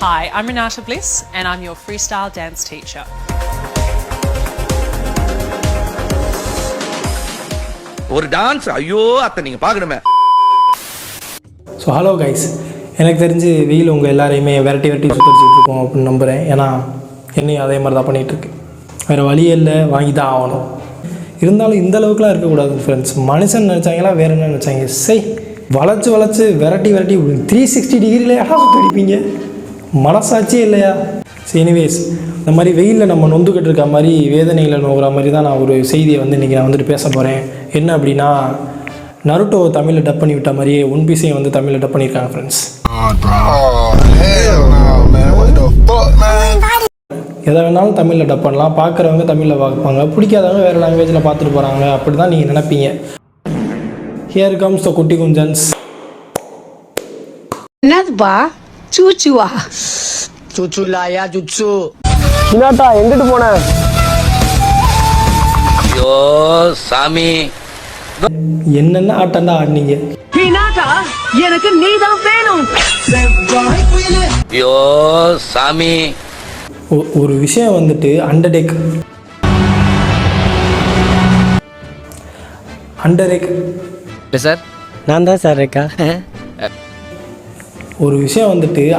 Hi, I'm Renata Bliss and I'm your freestyle dance teacher. ஒரு dance ஐயோ அத்தை நீங்கள் பார்க்கணுமே. ஸோ ஹலோ கைஸ், எனக்கு தெரிஞ்சு வெயில் உங்கள் எல்லாரையுமே விரட்டி சுத்தரிச்சுட்டு இருக்கோம் அப்படின்னு நம்புகிறேன். ஏன்னா என்னையும் அதே மாதிரி தான் பண்ணிகிட்ருக்கு. வேறு வழியே இல்லை, வாங்கி தான் ஆகணும். இருந்தாலும் இந்த அளவுக்குலாம் இருக்கக்கூடாது ஃப்ரெண்ட்ஸ். மனுஷன் நினச்சாங்களா வேறு என்ன நினச்சாங்க? வளைச்சு விரட்டி 360 டிகிரியில் யாரா சுற்றி அடிப்பீங்க? மனசாட்சியே இல்லையா? எனிவேஸ், இந்த மாதிரி வெயிலில் நம்ம நொந்துக்கிட்டு இருக்க மாதிரி வேதனைகளை நோக்கிற மாதிரி தான் நான் ஒரு செய்தியை இன்றைக்கி நான் பேச போகிறேன். என்ன அப்படின்னா, நருட்டோ தமிழில் டப் பண்ணி விட்ட மாதிரியே ஒன் பீஸையும் தமிழில் டப் பண்ணியிருக்காங்க ஃப்ரெண்ட்ஸ். எதை வேணாலும் தமிழில் டப் பண்ணலாம். பார்க்குறவங்க தமிழில் பார்ப்பாங்க, பிடிக்காதவங்க வேறு லாங்குவேஜில் பார்த்துட்டு போகிறாங்க. அப்படி தான் நீங்கள் நினைப்பீங்க. ஹியர் கம்ஸ் த குட்டி குஞ்சன்ஸ். என்னதுப்பா? சூச்சுவா? சுச்சுலாயா சுச்சு. சின்னாட்டா எங்கிட்டு போன? ஐயோ சாமி, என்னென்ன ஆட்டண்டா ஆடினீங்க? எனக்கு நீதான் வேணும். ஐயோ சாமி. ஒரு விஷயம் அண்டர்டேக் சார், நான் தான் சார் இருக்கா. ஒரு விஷயம்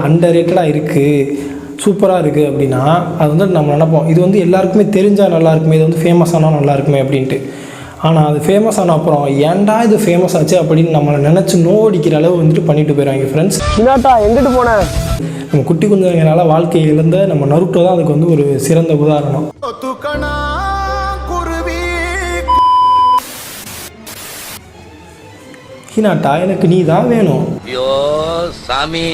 அண்டர்ரேட்டடாக இருக்குது, சூப்பராக இருக்குது அப்படின்னா அது நம்ம நினைப்போம், இது எல்லாருக்குமே தெரிஞ்சால் நல்லாயிருக்குமே, இது ஃபேமஸ் ஆனால் நல்லாயிருக்குமே அப்படின்ட்டு. ஆனால் அது ஃபேமஸ் ஆன அப்புறம் ஏன்டா இது ஃபேமஸ் ஆச்சு அப்படின்னு நம்மளை நினச்சி நோடிக்கிற அளவு பண்ணிட்டு போயிடுவாங்க ஃப்ரெண்ட்ஸ். சின்னாட்டா எங்கிட்டு போனேன்? நம்ம குட்டி குஞ்சங்களால வாழ்க்கை இழந்த நம்ம நருட்டோ தான் அதுக்கு ஒரு சிறந்த உதாரணம். ஹினாட்டா எனக்கு நீ தான் வேணும். ஐயோ சாமி.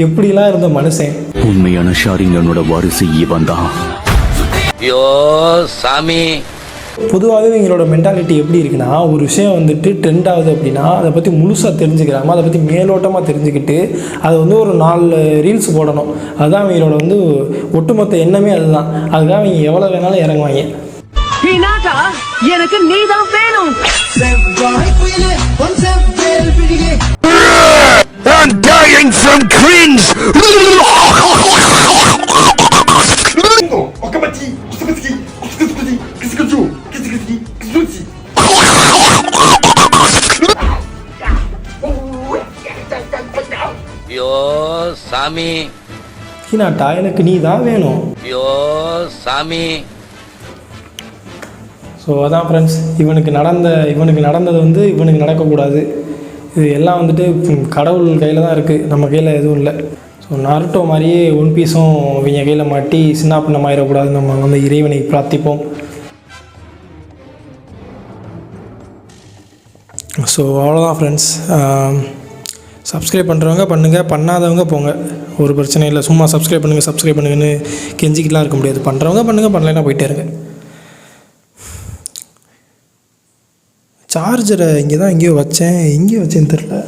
எப்படிலாம் இருந்த மனுஷன். உண்மையான ஷாரிங்கனோட வாரிசு இவன் தான். ஐயோ சாமி. பொதுவாகவே எங்களோட மென்டாலிட்டி எப்படி இருக்குன்னா, ஒரு விஷயம் ட்ரெண்ட் ஆகுது அப்படின்னா அதை பற்றி முழுசாக தெரிஞ்சுக்கிறாமல் அதை பற்றி மேலோட்டமாக தெரிஞ்சுக்கிட்டு அதை ஒரு 4 ரீல்ஸ் போடணும். அதுதான் அவங்களோட ஒட்டுமொத்த எண்ணமே அதுதான். அதுக்காக அவங்க எவ்வளோ வேணாலும் இறங்குவாங்க. எனக்கு நீதான் வேணும். I'm dying from cringe. ஐயோ சாமி. ஹினாட்டா எனக்கு நீ தான் வேணும். ஐயோ சாமி. ஸோ அதான் ஃப்ரெண்ட்ஸ், இவனுக்கு நடந்தது இவனுக்கு நடக்கக்கூடாது. இது எல்லாம் கடவுள் கையில் தான் இருக்குது, நம்ம கையில் எதுவும் இல்லை. ஸோ நருட்டோ மாதிரியே ஒன் பீஸும் இவங்க கையில் மாட்டி சின்ன பின்னமாயிடக்கூடாது. நம்ம இறைவனை பிரார்த்திப்போம். ஸோ அவ்வளோதான் ஃப்ரெண்ட்ஸ். சப்ஸ்கிரைப் பண்ணுறவங்க பண்ணுங்கள், பண்ணாதவங்க போங்க, ஒரு பிரச்சனை இல்லை. சும்மா சப்ஸ்கிரைப் பண்ணுங்கன்னு கெஞ்சிக்கிட்டுலாம் இருக்க முடியாது. பண்ணுறவங்க பண்ணுங்கள், பண்ணலைன்னா போயிட்டே இருங்க. சார்ஜரை இங்கே தான் எங்கேயோ வச்சேன்னு தெரில.